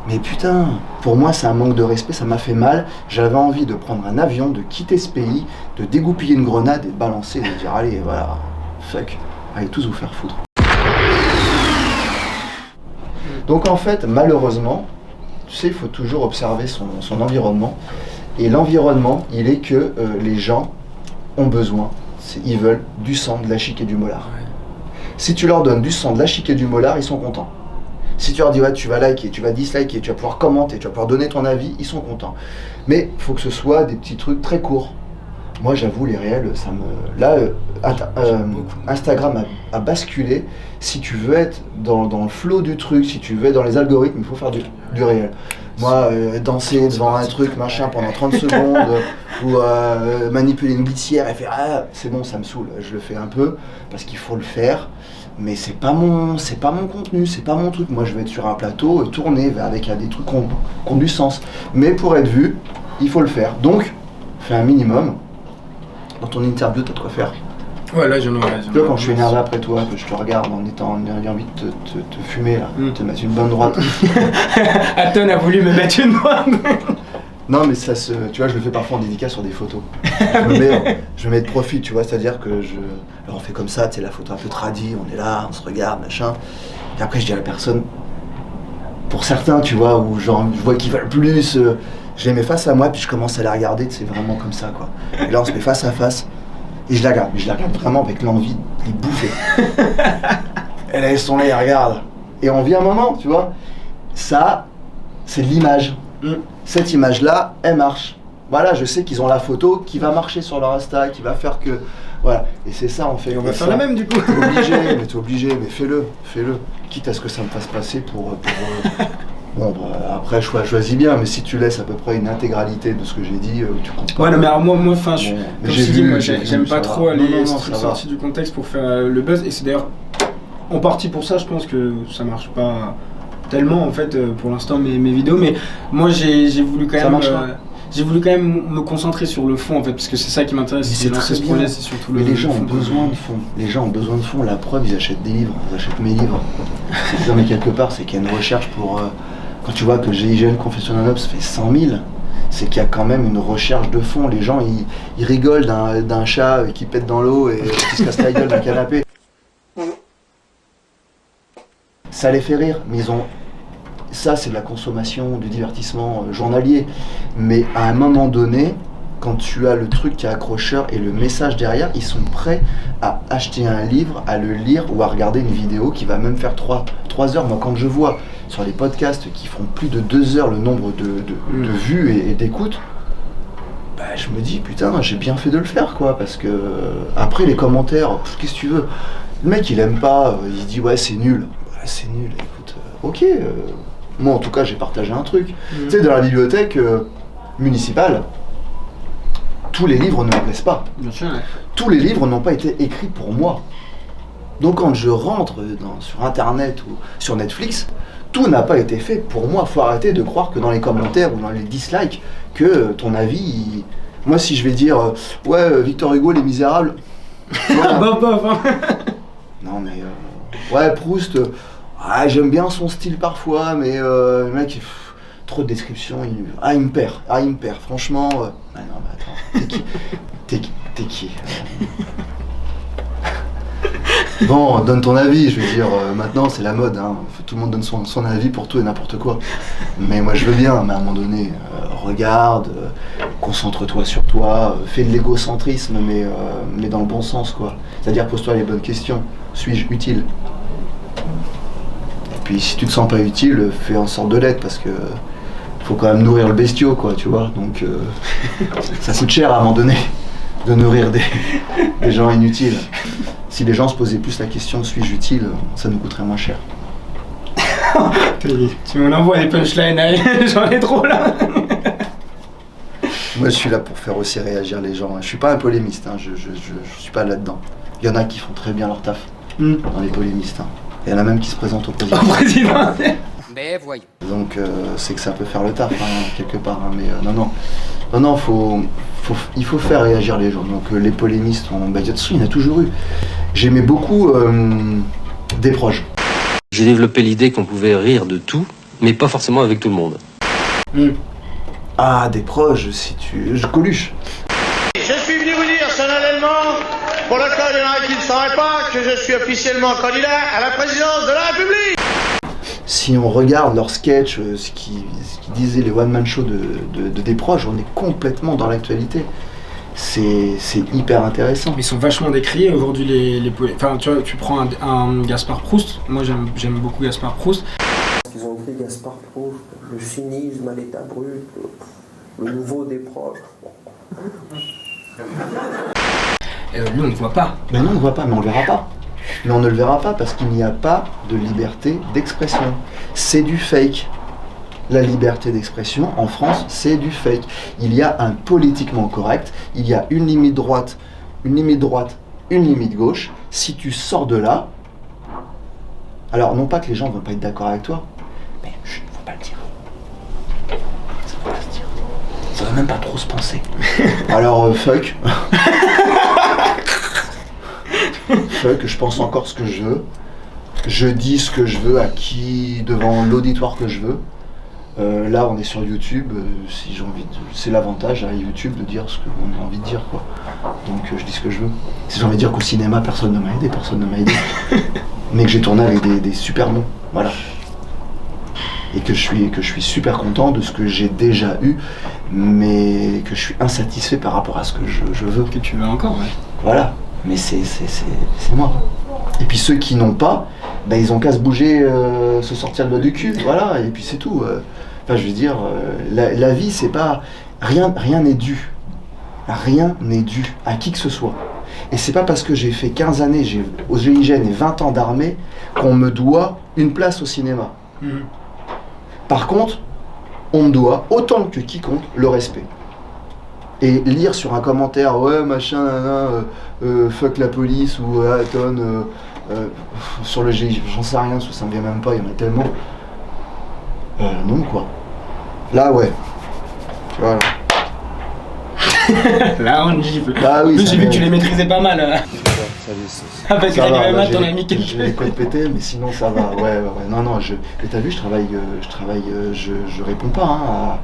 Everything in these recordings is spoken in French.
Mais putain, pour moi c'est un manque de respect, ça m'a fait mal. J'avais envie de prendre un avion, de quitter ce pays, de dégoupiller une grenade et de balancer, de dire allez voilà, fuck, allez tous vous faire foutre. Donc en fait, malheureusement, tu sais, il faut toujours observer son environnement. Et l'environnement, il est que les gens ont besoin, ils veulent du sang, de la chic et du molar. Ouais. Si tu leur donnes du sang, de la chic et du molar, ils sont contents. Si tu leur dis ouais, tu vas liker, tu vas disliker, tu vas pouvoir commenter, tu vas pouvoir donner ton avis, ils sont contents. Mais il faut que ce soit des petits trucs très courts. Moi j'avoue, les réels, ça me... Là, Instagram a basculé. Si tu veux être dans le flow du truc, si tu veux être dans les algorithmes, il faut faire du réel. Moi, danser devant un truc, machin, pendant 30 secondes, ou manipuler une glissière et faire « Ah, c'est bon, ça me saoule ». Je le fais un peu, parce qu'il faut le faire, mais c'est pas mon contenu, c'est pas mon truc. Moi, je vais être sur un plateau, tourner avec des trucs qui ont du sens. Mais pour être vu, il faut le faire. Donc, fais un minimum. Dans ton interview, t'as de quoi faire. Ouais, là, j'en ai. Tu vois, quand je suis énervé après toi, que je te regarde en ayant envie de te fumer, là, te mettre une bonne droite. Aton a voulu me mettre une droite. Non, mais ça se... Tu vois, je le fais parfois en dédicace sur des photos. Je me mets de profit, tu vois, c'est-à-dire que Alors, on fait comme ça, tu sais, la photo un peu tradie, on est là, on se regarde, machin. Et après, je dis à la personne, pour certains, tu vois, où genre, je vois qu'ils veulent plus, je les mets face à moi, puis je commence à les regarder, c'est vraiment comme ça, quoi. Et là, on se met face à face. Et je la regarde, mais je la regarde vraiment avec l'envie de les bouffer. Et là, elles sont là, elles regardent. Et on vit un moment, tu vois. Ça, c'est de l'image. Cette image-là, elle marche. Voilà, je sais qu'ils ont la photo qui va marcher sur leur Insta, qui va faire que... Voilà, et c'est ça, on fait... Et on va faire la même, du coup. T'es obligé, mais fais-le. Quitte à ce que ça me fasse passer pour Bon, bah, après, choisis bien, mais si tu laisses à peu près une intégralité de ce que j'ai dit, tu comprends pas. Ouais, non, mais alors moi, enfin, comme je dis, moi, j'aime pas trop aller sortir du contexte pour faire le buzz, et c'est d'ailleurs en partie pour ça, je pense que ça marche pas tellement, en fait, pour l'instant, mes vidéos, mais moi, j'ai voulu quand même... J'ai voulu quand même me concentrer sur le fond, en fait, parce que c'est ça qui m'intéresse. C'est lancer ce projet, c'est surtout le. Mais les gens ont besoin de fond. Les gens ont besoin de fond. La preuve, ils achètent des livres. Ils achètent mes livres. C'est sûr, mais quelque part, c'est qu'il y a une recherche pour. Quand tu vois que GIGN Confession d'un Obs fait 100 000, c'est qu'il y a quand même une recherche de fond. Les gens, ils rigolent d'un chat qui pète dans l'eau et qui se casse la gueule d'un canapé. Ça les fait rire, mais ils ont. Ça, c'est de la consommation, du divertissement journalier. Mais à un moment donné, quand tu as le truc qui est accrocheur et le message derrière, ils sont prêts à acheter un livre, à le lire ou à regarder une vidéo qui va même faire 3 heures. Moi, quand je vois sur les podcasts qui font plus de 2 heures le nombre de vues et d'écoutes, bah, je me dis, putain, j'ai bien fait de le faire, quoi. Parce que après, les commentaires, qu'est-ce que tu veux? Le mec, il aime pas, il dit, ouais, c'est nul. Ouais, c'est nul, écoute, ok. Moi, en tout cas, j'ai partagé un truc. Tu sais, dans la bibliothèque municipale, tous les livres ne me plaisent pas. Bien sûr, ouais. Tous les livres n'ont pas été écrits pour moi. Donc, quand je rentre sur Internet ou sur Netflix, tout n'a pas été fait pour moi. Faut arrêter de croire que dans les commentaires ou dans les dislikes, que ton avis... Moi, si je vais dire, ouais, Victor Hugo, Les Misérables... Voilà. Non, mais... ouais, Proust... Ah, j'aime bien son style parfois, mais le mec, trop de descriptions, il me perd, franchement. Ah non, mais attends, t'es qui Bon, donne ton avis, je veux dire, maintenant c'est la mode, hein. Tout le monde donne son avis pour tout et n'importe quoi. Mais moi je veux bien, mais à un moment donné, regarde, concentre-toi sur toi, fais de l'égocentrisme, mais dans le bon sens, quoi. C'est-à-dire pose-toi les bonnes questions, suis-je utile ? Puis si tu te sens pas utile, fais en sorte de l'être parce que faut quand même nourrir le bestiau, quoi, tu vois. Donc ça coûte cher à un moment donné de nourrir des gens inutiles. Si les gens se posaient plus la question suis-je utile, ça nous coûterait moins cher. Tu m'en envoies des punchlines, j'en ai trop là. Moi je suis là pour faire aussi réagir les gens. Je suis pas un polémiste, hein. Je suis pas là-dedans. Il y en a qui font très bien leur taf dans les polémistes. Hein. Il y en a même qui se présentent au président. Mais voyons. Donc c'est que ça peut faire le taf, hein, quelque part. Hein, mais non, il faut faire réagir les gens. Donc les polémistes, de toute façon, il y en a toujours eu. J'aimais beaucoup des proches. J'ai développé l'idée qu'on pouvait rire de tout, mais pas forcément avec tout le monde. Ah, des proches, je Coluche. Je suis venu vous dire solennellement, pour le cas il y en a qui ne sauraient pas, que je suis officiellement candidat à la présidence de la République. Si on regarde leur sketch, ce qui disaient les one-man show de des proches, on est complètement dans l'actualité. C'est hyper intéressant. Ils sont vachement décriés aujourd'hui Enfin, tu vois, tu prends un Gaspard Proust. Moi, j'aime beaucoup Gaspard Proust. Ils ont écrit Gaspard Proust, le cynisme à l'état brut, le nouveau des proches. Lui, on ne voit pas. Mais non, on ne voit pas, mais on ne le verra pas. Mais on ne le verra pas parce qu'il n'y a pas de liberté d'expression. C'est du fake. La liberté d'expression, en France, c'est du fake. Il y a un politiquement correct, il y a une limite droite, une limite gauche. Si tu sors de là, alors non pas que les gens ne vont pas être d'accord avec toi, mais il ne faut pas le dire. Ça ne va pas se dire. Ça va même pas trop se penser. Alors fuck. Fuck, je pense encore ce que je veux. Je dis ce que je veux à qui, devant l'auditoire que je veux. Là, on est sur YouTube. Si j'ai envie, c'est l'avantage à YouTube de dire ce qu'on a envie de dire, quoi. Donc, je dis ce que je veux. Si j'ai envie de dire qu'au cinéma, personne ne m'a aidé, mais que j'ai tourné avec des super noms, voilà. Et que je suis super content de ce que j'ai déjà eu, mais que je suis insatisfait par rapport à ce que je veux. Que tu veux encore, ouais. Voilà. Mais c'est moi. Et puis ceux qui n'ont pas, ben ils ont qu'à se bouger, se sortir le doigt du cul, voilà, et puis c'est tout. Enfin, je veux dire, la vie, c'est pas... Rien n'est dû. Rien n'est dû à qui que ce soit. Et c'est pas parce que j'ai fait 15 années au GIGN et 20 ans d'armée qu'on me doit une place au cinéma. Par contre, on me doit, autant que quiconque, le respect. Et lire sur un commentaire, ouais, machin, fuck la police, ou Aton, sur le GIGN, j'en sais rien, ça me vient même pas, il y en a tellement. Non, quoi. Là, ouais. Voilà. Là, on gifle. Ah oui, j'ai vu que tu les maîtrisais pas mal. Avec Greg Remat, ton ami quelque J'ai les codes pétés, mais sinon ça va. Ouais. Non, et t'as vu, je réponds pas hein,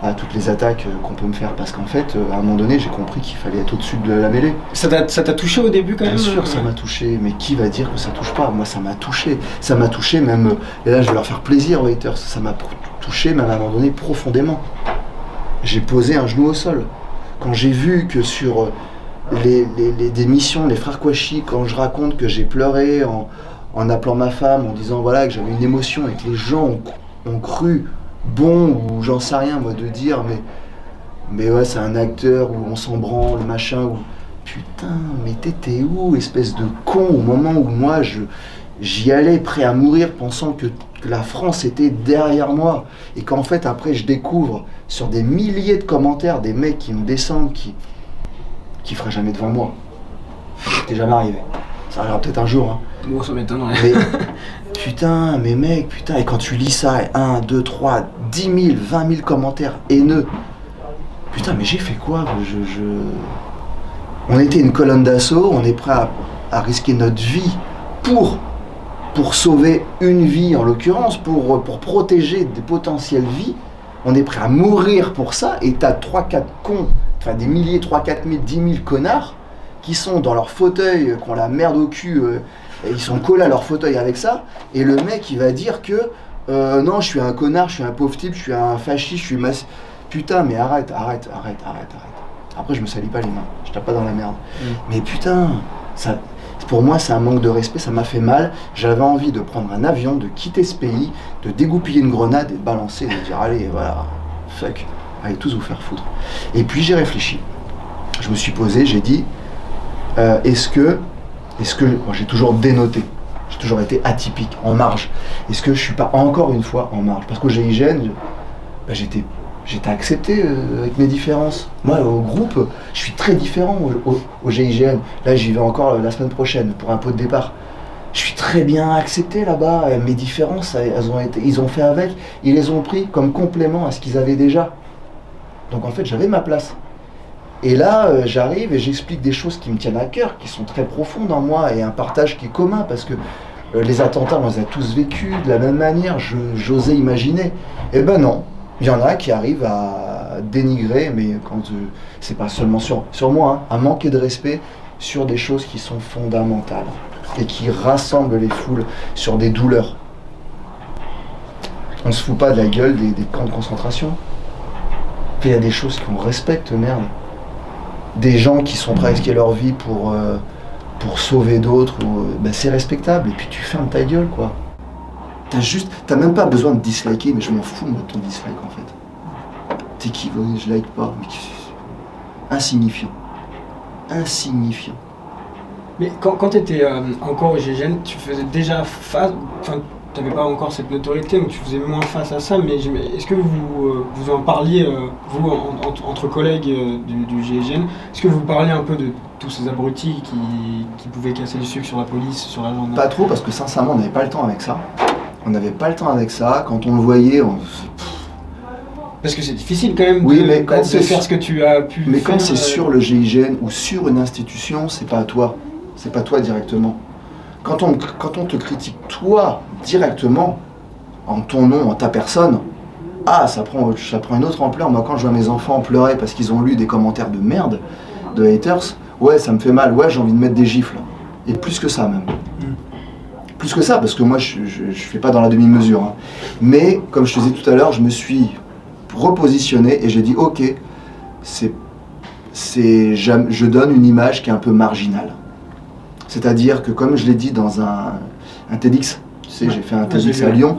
à toutes les attaques qu'on peut me faire, parce qu'en fait, à un moment donné, j'ai compris qu'il fallait être au-dessus de la mêlée. Ça t'a touché au début, quand même? Bien sûr, ça m'a touché, mais qui va dire que ça touche pas? Moi, ça m'a touché. Ça m'a touché même, et là, je vais leur faire plaisir aux haters, ça m'a touché même à un moment donné profondément. J'ai posé un genou au sol. Quand j'ai vu que sur des missions, les frères Kouachi, quand je raconte que j'ai pleuré en appelant ma femme, en disant voilà que j'avais une émotion et que les gens ont cru bon, ou j'en sais rien moi de dire, mais ouais, c'est un acteur, ou on s'en branle, machin, ou putain, mais t'étais où, espèce de con, au moment où moi j'y allais prêt à mourir, pensant que la France était derrière moi, et qu'en fait après je découvre sur des milliers de commentaires des mecs qui me descendent, qui feraient jamais devant moi. C'était jamais arrivé. Ça arrivera peut-être un jour, hein. Bon, ça m'étonnerait. Mais putain, mais mec, putain, et quand tu lis ça, 1, 2, 3, 10 000, 20 000 commentaires haineux, putain, mais j'ai fait quoi? On était une colonne d'assaut, on est prêt à risquer notre vie pour sauver une vie en l'occurrence, pour protéger des potentielles vies. On est prêt à mourir pour ça, et t'as 3-4 cons, enfin des milliers, 3-4 000, 10 000 connards qui sont dans leur fauteuil, qui ont la merde au cul, et ils sont collés à leur fauteuil avec ça, et le mec il va dire que non, je suis un connard, je suis un pauvre type, je suis un fasciste, je suis putain, mais arrête. Après je me salis pas les mains, je tape pas dans la merde. Mais putain, ça, pour moi c'est un manque de respect, ça m'a fait mal. J'avais envie de prendre un avion, de quitter ce pays, de dégoupiller une grenade et de balancer, de dire allez voilà, fuck, allez tous vous faire foutre. Et puis j'ai réfléchi, je me suis posé, j'ai dit est-ce que moi j'ai toujours dénoté, j'ai toujours été atypique, en marge. Est-ce que je suis pas encore une fois en marge? Parce qu'au GIGN, j'étais accepté avec mes différences. Moi, au groupe, je suis très différent au GIGN. Là, j'y vais encore la semaine prochaine pour un pot de départ. Je suis très bien accepté là-bas. Mes différences, ils ont fait avec. Ils les ont pris comme complément à ce qu'ils avaient déjà. Donc en fait, j'avais ma place. Et là, j'arrive et j'explique des choses qui me tiennent à cœur, qui sont très profondes en moi, et un partage qui est commun, parce que Les attentats, on les a tous vécus de la même manière, j'osais imaginer. Eh ben non, il y en a qui arrivent à dénigrer, mais quand c'est pas seulement sur moi, à manquer de respect sur des choses qui sont fondamentales et qui rassemblent les foules sur des douleurs. On se fout pas de la gueule des camps de concentration. Il y a des choses qu'on respecte, merde. Des gens qui sont prêts à risquer leur vie pour sauver d'autres, c'est respectable. Et puis tu fermes ta gueule, quoi. T'as même pas besoin de disliker, mais je m'en fous moi de ton dislike en fait. T'es qui? Je like pas. Mais insignifiant. Mais quand t'étais encore au GIGN, tu faisais déjà face, enfin t'avais pas encore cette notoriété, donc tu faisais moins face à ça, mais est-ce que vous en parliez, vous, entre collègues du GIGN, est-ce que vous parliez un peu de tous ces abrutis qui pouvaient casser du sucre sur la police, sur la gendarmerie? Pas trop, parce que sincèrement, on n'avait pas le temps avec ça. Quand on le voyait, Parce que c'est difficile quand même de faire ce que tu as pu faire. Mais quand c'est sur le GIGN ou sur une institution, c'est pas à toi. C'est pas toi directement. Quand on te critique toi directement, en ton nom, en ta personne, ça prend une autre ampleur. Moi, quand je vois mes enfants pleurer parce qu'ils ont lu des commentaires de merde, de haters, ouais, ça me fait mal. Ouais, j'ai envie de mettre des gifles. Et plus que ça même. Plus que ça, parce que moi, je fais pas dans la demi-mesure. Hein. Mais, comme je te disais tout à l'heure, je me suis repositionné et j'ai dit, ok, je donne une image qui est un peu marginale. C'est-à-dire que, comme je l'ai dit dans un TEDx, tu sais, j'ai fait un TEDx à Lyon,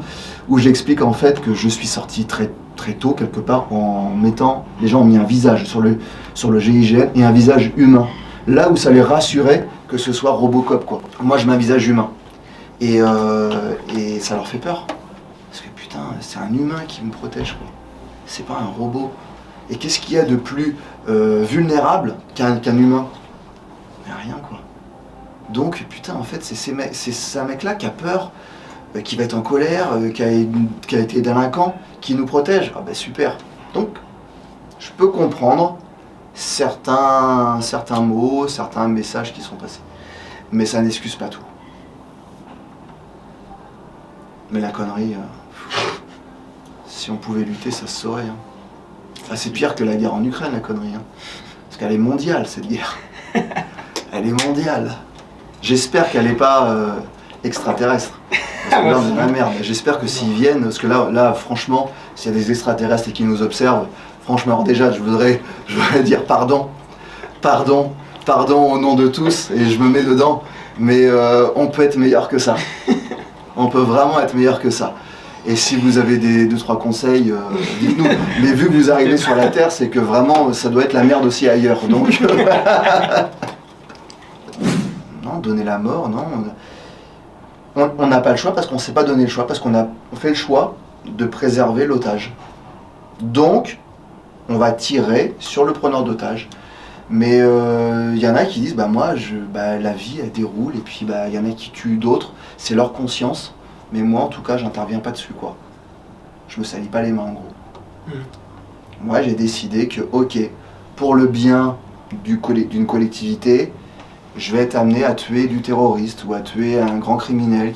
où j'explique en fait que je suis sorti très, très tôt, quelque part, en mettant, les gens ont mis un visage sur le GIGN et un visage humain. Là où ça les rassurait que ce soit Robocop, quoi. Moi, je mets un visage humain. Et ça leur fait peur. Parce que putain, c'est un humain qui me protège, quoi. C'est pas un robot. Et qu'est-ce qu'il y a de plus vulnérable qu'un humain? Mais rien, quoi. Donc, putain, en fait, c'est un mec-là qui a peur, qui va être en colère, qui a été délinquant, qui nous protège. Ah ben super. Donc, je peux comprendre certains mots, certains messages qui sont passés. Mais ça n'excuse pas tout. Mais la connerie, si on pouvait lutter, ça se saurait. Hein. C'est pire que la guerre en Ukraine, la connerie. Hein. Parce qu'elle est mondiale, cette guerre. Elle est mondiale. J'espère qu'elle n'est pas extraterrestre. Parce que là, on est dans la merde. J'espère que s'ils viennent, parce que là, franchement, s'il y a des extraterrestres et qu'ils nous observent, franchement, alors déjà, je voudrais dire pardon au nom de tous, et je me mets dedans. Mais on peut être meilleur que ça. On peut vraiment être meilleur que ça. Et si vous avez 2-3 conseils, dites-nous. Mais vu que vous arrivez sur la Terre, c'est que vraiment, ça doit être la merde aussi ailleurs. Donc, non, donner la mort, non. On n'a pas le choix parce qu'on ne s'est pas donné le choix, parce qu'on fait le choix de préserver l'otage. Donc, on va tirer sur le preneur d'otage. Mais il y en a qui disent, moi, la vie, elle déroule, et puis il y en a qui tuent d'autres, c'est leur conscience. Mais moi, en tout cas, j'interviens pas dessus, quoi. Je me salis pas les mains, en gros. Moi, j'ai décidé que, ok, pour le bien d'une collectivité, je vais être amené à tuer du terroriste ou à tuer un grand criminel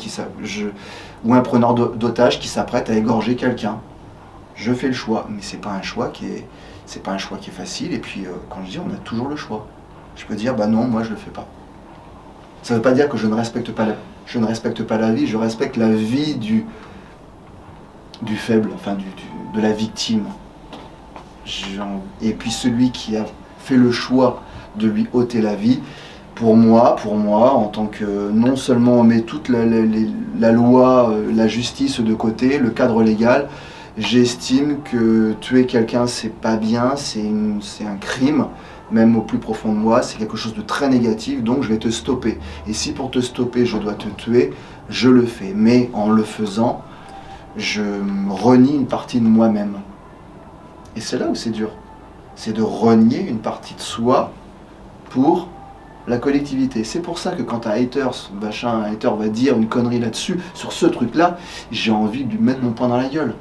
ou un preneur d'otage qui s'apprête à égorger quelqu'un. Je fais le choix, mais c'est pas un choix qui est facile. Et puis, quand je dis, on a toujours le choix. Je peux dire, non, moi, je le fais pas. Ça veut pas dire que je ne respecte pas la vie, je respecte la vie du faible, enfin de la victime. Et puis celui qui a fait le choix de lui ôter la vie, pour moi, en tant que non seulement on met toute la loi, la justice de côté, le cadre légal, j'estime que tuer quelqu'un c'est pas bien, c'est un crime. Même au plus profond de moi, c'est quelque chose de très négatif, donc je vais te stopper. Et si pour te stopper, je dois te tuer, je le fais. Mais en le faisant, je renie une partie de moi-même. Et c'est là où c'est dur. C'est de renier une partie de soi pour la collectivité. C'est pour ça que quand un hater va dire une connerie là-dessus, sur ce truc-là, j'ai envie de lui mettre mon poing dans la gueule.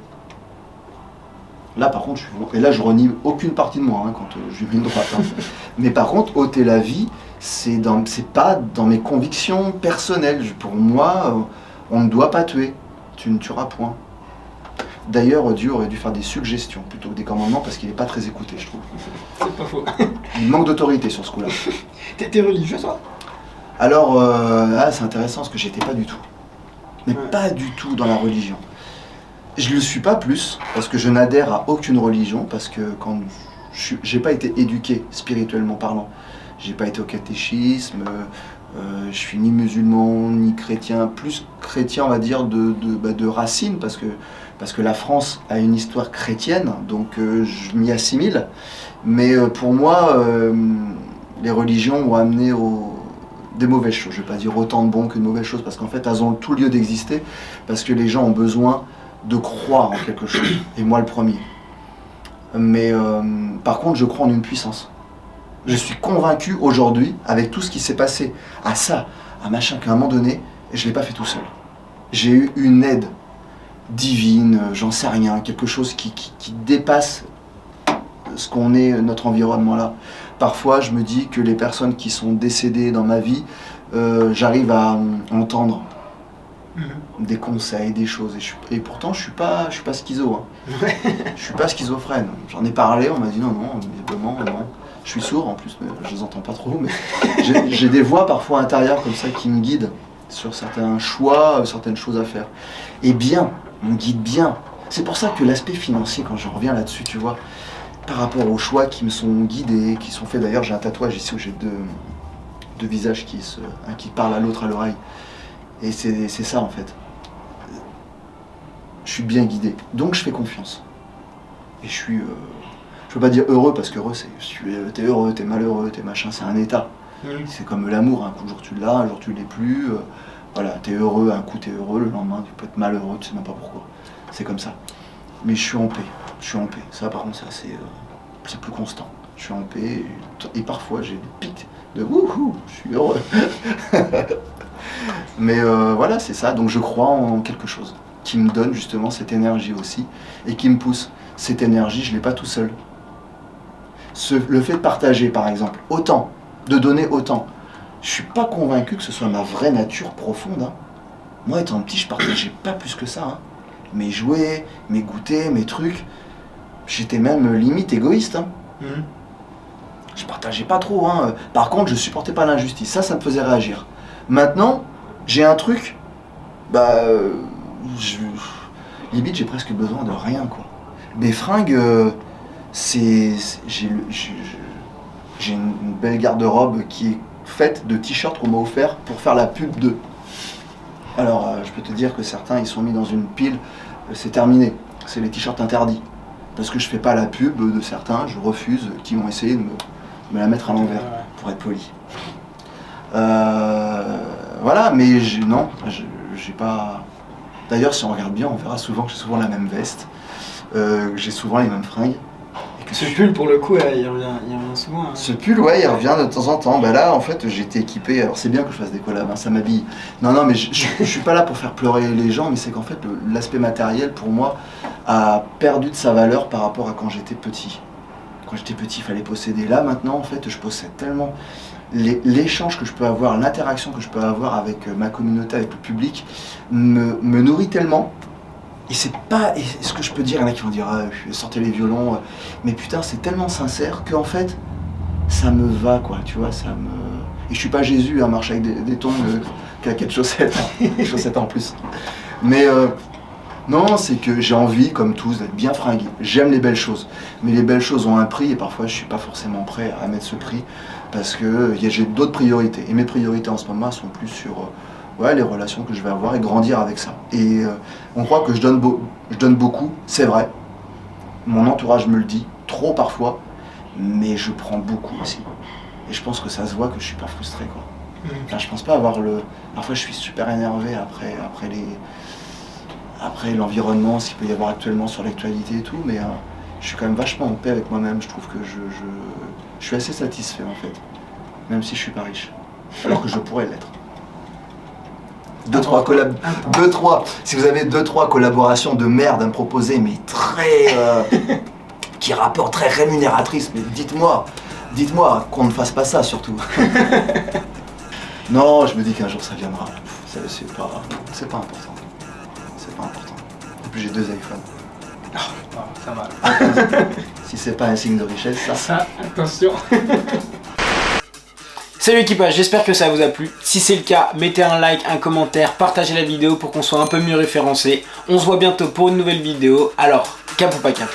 Là par contre, je renie aucune partie de moi quand je lui mets une droite. Mais par contre, ôter la vie, c'est pas dans mes convictions personnelles. Pour moi, On ne doit pas tuer, tu ne tueras point. D'ailleurs, Dieu aurait dû faire des suggestions plutôt que des commandements parce qu'il n'est pas très écouté, je trouve. C'est pas faux. Il manque d'autorité sur ce coup-là. T'étais religieux, toi? Alors, c'est intéressant parce que j'étais pas du tout. Mais pas du tout dans la religion. Je le suis pas plus parce que je n'adhère à aucune religion, parce que quand j'ai pas été éduqué spirituellement parlant. J'ai pas été au catéchisme, je suis ni musulman ni chrétien, plus chrétien on va dire de racines parce que la France a une histoire chrétienne, donc je m'y assimile. Mais pour moi, les religions ont amené des mauvaises choses. Je vais pas dire autant de bon que de mauvaises choses parce qu'en fait elles ont tout lieu d'exister parce que les gens ont besoin de croire en quelque chose, et moi le premier. Mais par contre, je crois en une puissance. Je suis convaincu aujourd'hui, avec tout ce qui s'est passé, à machin, qu'à un moment donné, je ne l'ai pas fait tout seul. J'ai eu une aide divine, j'en sais rien, quelque chose qui dépasse ce qu'on est, notre environnement là. Parfois, je me dis que les personnes qui sont décédées dans ma vie, j'arrive à entendre des conseils, des choses, et pourtant je suis pas schizo, hein. Je suis pas schizophrène. J'en ai parlé, on m'a dit non, visiblement non. Je suis sourd en plus, mais je les entends pas trop, mais j'ai des voix parfois intérieures comme ça qui me guident sur certains choix, certaines choses à faire. Et bien, on me guide bien. C'est pour ça que l'aspect financier, quand je reviens là-dessus, tu vois, par rapport aux choix qui me sont guidés, qui sont faits, d'ailleurs j'ai un tatouage ici où j'ai deux visages qui parlent à l'autre à l'oreille. Et c'est ça en fait. Je suis bien guidé, donc je fais confiance. Et je suis, je peux pas dire heureux parce qu'heureux t'es heureux, t'es malheureux, t'es machin, c'est un état. C'est comme l'amour, un jour tu l'as, un jour tu l'es plus. Voilà, t'es heureux, un coup t'es heureux, le lendemain tu peux être malheureux, tu sais même pas pourquoi. C'est comme ça. Mais je suis en paix, Ça par contre c'est plus constant. Je suis en paix et parfois j'ai des pics de wouhou, je suis heureux. Mais voilà, c'est ça. Donc je crois en quelque chose qui me donne justement cette énergie aussi et qui me pousse. Cette énergie, je ne l'ai pas tout seul. Le fait de partager, par exemple, autant, de donner autant, je ne suis pas convaincu que ce soit ma vraie nature profonde. Hein. Moi, étant petit, je ne partageais pas plus que ça. Hein. Mes jouets, mes goûters, mes trucs. J'étais même limite égoïste. Hein. Je partageais pas trop. Hein. Par contre, je supportais pas l'injustice. Ça me faisait réagir. Maintenant, j'ai un truc, limite j'ai presque besoin de rien quoi. Mes fringues, j'ai une belle garde-robe qui est faite de t-shirts qu'on m'a offert pour faire la pub de. Alors je peux te dire que certains ils sont mis dans une pile, c'est terminé, c'est les t-shirts interdits. Parce que je fais pas la pub de certains, je refuse, qui ont essayé de me la mettre à l'envers, pour être poli. Voilà, mais j'ai pas. D'ailleurs, si on regarde bien, on verra souvent que j'ai souvent la même veste, que j'ai souvent les mêmes fringues. Et que ce pull, pour le coup, il revient souvent. Hein. Ce pull, ouais, il revient de temps en temps. Ben là, en fait, j'ai été équipé. Alors, c'est bien que je fasse des collabs, hein, ça m'habille. Non, mais je suis pas là pour faire pleurer les gens, mais c'est qu'en fait, l'aspect matériel, pour moi, a perdu de sa valeur par rapport à quand j'étais petit. Quand j'étais petit, il fallait posséder. Là, maintenant, en fait, je possède tellement. L'échange que je peux avoir, l'interaction que je peux avoir avec ma communauté, avec le public, me nourrit tellement. Et c'est pas. Et ce que je peux dire, il y en a qui vont dire sortez les violons, mais putain, c'est tellement sincère qu'en fait, ça me va, quoi, tu vois, ça me. Et je suis pas Jésus à marcher avec des tongs, claquettes chaussettes, chaussettes en plus. Mais non, c'est que j'ai envie, comme tous, d'être bien fringué. J'aime les belles choses, mais les belles choses ont un prix et parfois je suis pas forcément prêt à mettre ce prix. Parce que j'ai d'autres priorités. Et mes priorités en ce moment sont plus sur les relations que je vais avoir et grandir avec ça. Et on croit que je donne beaucoup, c'est vrai. Mon entourage me le dit, trop parfois, mais je prends beaucoup aussi. Et je pense que ça se voit que je suis pas frustré, quoi. Enfin, je pense pas avoir Parfois je suis super énervé après l'environnement, ce qu'il peut y avoir actuellement sur l'actualité et tout, mais je suis quand même vachement en paix avec moi-même. Je trouve que je suis assez satisfait en fait, même si je suis pas riche, alors que je pourrais l'être. 2-3, si vous avez 2-3 collaborations de merde à me proposer, mais très qui rapportent, très rémunératrices, mais dites-moi qu'on ne fasse pas ça surtout. Non, je me dis qu'un jour ça viendra. C'est pas important. C'est pas important. En plus, j'ai 2 iPhones. Ça va. Si c'est pas un signe de richesse, ça. Ça, attention. Salut l'équipage, j'espère que ça vous a plu. Si c'est le cas, mettez un like, un commentaire, partagez la vidéo pour qu'on soit un peu mieux référencé. On se voit bientôt pour une nouvelle vidéo. Alors, cap ou pas cap?